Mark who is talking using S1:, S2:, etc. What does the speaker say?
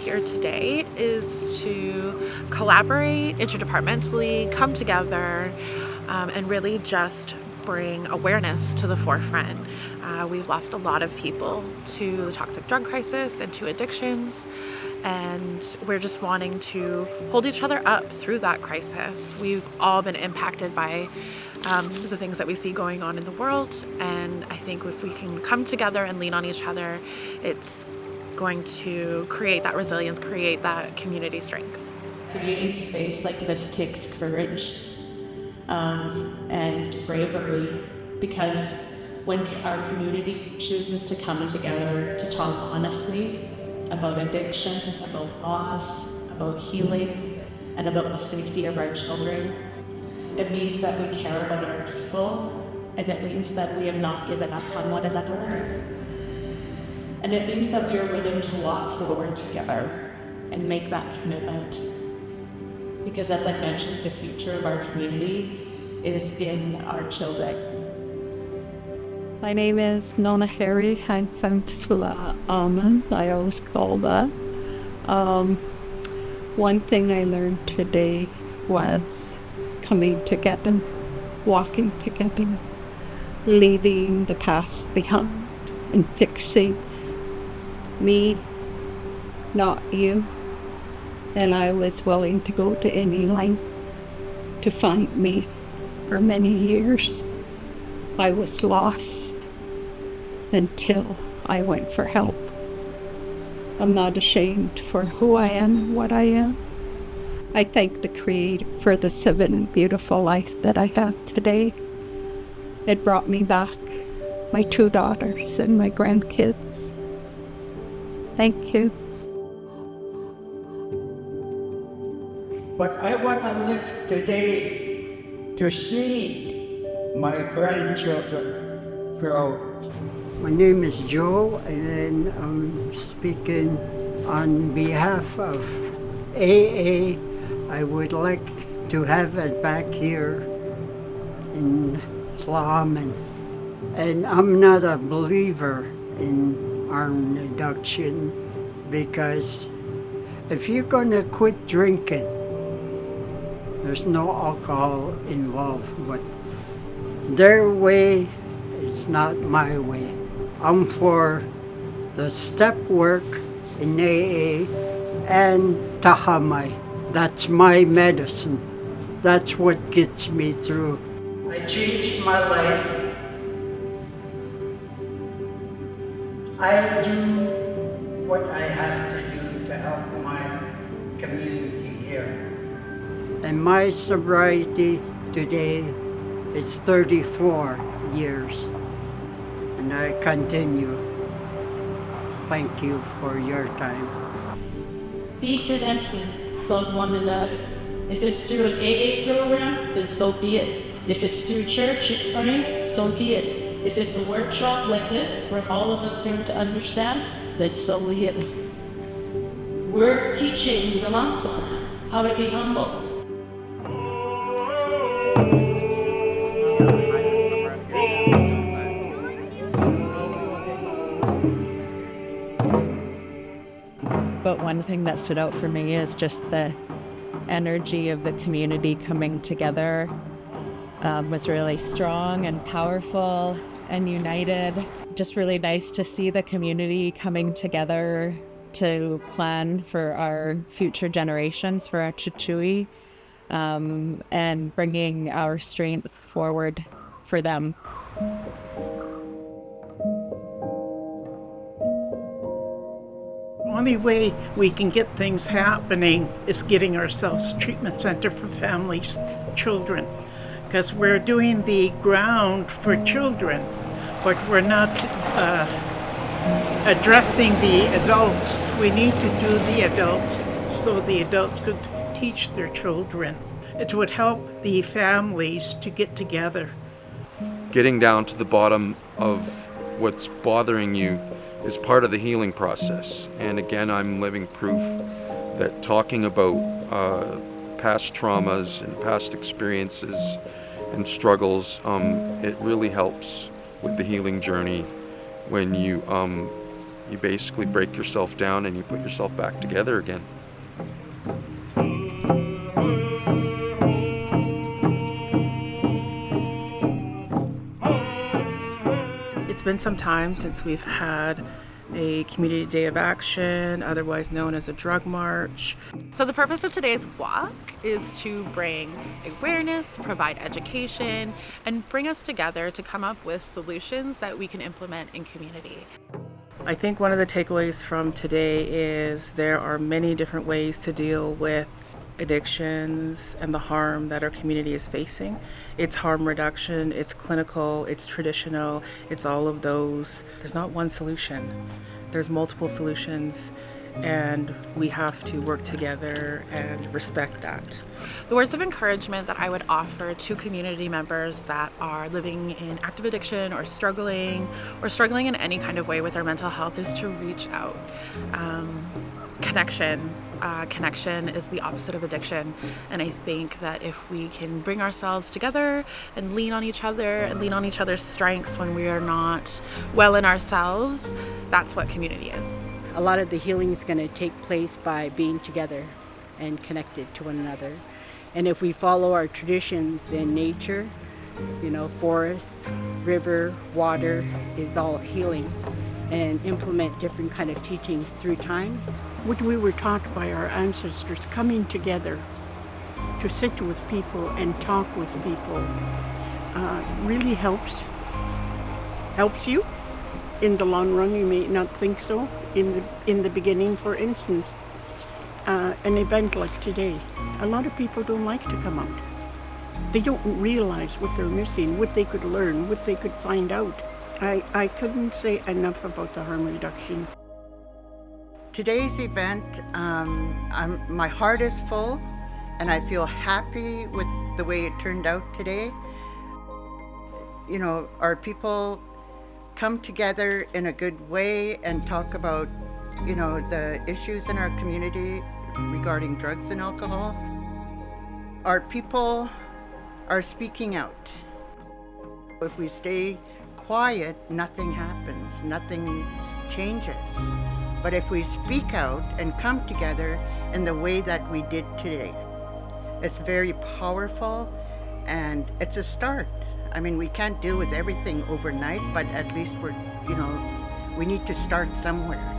S1: here today is to collaborate interdepartmentally, come together, and really just bring awareness to the forefront. We've lost a lot of people to the toxic drug crisis and to addictions, and we're just wanting to hold each other up through that crisis. We've all been impacted by the things that we see going on in the world, and I think if we can come together and lean on each other, it's going to create that resilience, create that community strength.
S2: Creating space like this takes courage and bravery, because when our community chooses to come together to talk honestly about addiction, about loss, about healing, and about the safety of our children, it means that we care about our people, and it means that we have not given up on one another. And it means that we are willing to walk forward together and make that commitment. Because as I mentioned, the future of our community is in our children.
S3: My name is Nona Harry. I'm from Tla'Amin. I always call that. One thing I learned today was coming together, walking together, leaving the past behind and fixing me, not you. And I was willing to go to any length to find me. For many years, I was lost until I went for help. I'm not ashamed for who I am and what I am. I thank the Creator for the seven beautiful life that I have today. It brought me back my 2 daughters and my grandkids. Thank you.
S4: But I want to live today to see my grandchildren grow.
S5: My name is Joe, and I'm speaking on behalf of AA. I would like to have it back here in Tla'Amin. And I'm not a believer in harm reduction, because if you're going to quit drinking, there's no alcohol involved, but their way is not my way. I'm for the step work in AA and tahamay. That's my medicine. That's what gets me through. I changed my life. I do what I have to do to help my community here. And my sobriety today is 34 years, and I continue. Thank you for your time.
S2: Be credentialed, close one another. If it's through an AA program, then so be it. If it's through church praying, so be it. If it's a workshop like this, where all of us learn to understand, then so be it. We're teaching the mantra, how to be humble.
S6: But one thing that stood out for me is just the energy of the community coming together was really strong and powerful and united. Just really nice to see the community coming together to plan for our future generations, for our Chichui, and bringing our strength forward for them.
S7: The only way we can get things happening is getting ourselves a treatment center for families, children, because we're doing the ground for children, but we're not addressing the adults. We need to do the adults so the adults could teach their children. It would help the families to get together.
S8: Getting down to the bottom of what's bothering you is part of the healing process. And again, I'm living proof that talking about past traumas and past experiences and struggles, it really helps with the healing journey when you you basically break yourself down and you put yourself back together again.
S9: It's been some time since we've had a Community Day of Action, otherwise known as a drug march.
S1: So the purpose of today's walk is to bring awareness, provide education, and bring us together to come up with solutions that we can implement in community.
S9: I think one of the takeaways from today is there are many different ways to deal with addictions and the harm that our community is facing. It's harm reduction, it's clinical, it's traditional, it's all of those. There's not one solution. There's multiple solutions, and we have to work together and respect that.
S1: The words of encouragement that I would offer to community members that are living in active addiction or struggling in any kind of way with their mental health is to reach out. Connection is the opposite of addiction, and I think that if we can bring ourselves together and lean on each other and lean on each other's strengths when we are not well in ourselves, that's what community is.
S10: A lot of the healing is going to take place by being together and connected to one another. And if we follow our traditions in nature, forests, river, water is all healing, and implement different kind of teachings through time.
S7: What we were taught by our ancestors, coming together to sit with people and talk with people, really helps you. In the long run, you may not think so. In the beginning, for instance, an event like today, a lot of people don't like to come out. They don't realize what they're missing, what they could learn, what they could find out. I couldn't say enough about the harm reduction.
S11: Today's event, my heart is full, and I feel happy with the way it turned out today. Our people come together in a good way and talk about, the issues in our community regarding drugs and alcohol. Our people are speaking out. If we stay quiet, nothing happens, nothing changes. But if we speak out and come together in the way that we did today, it's very powerful, and it's a start. I mean, we can't deal with everything overnight, but at least we need to start somewhere.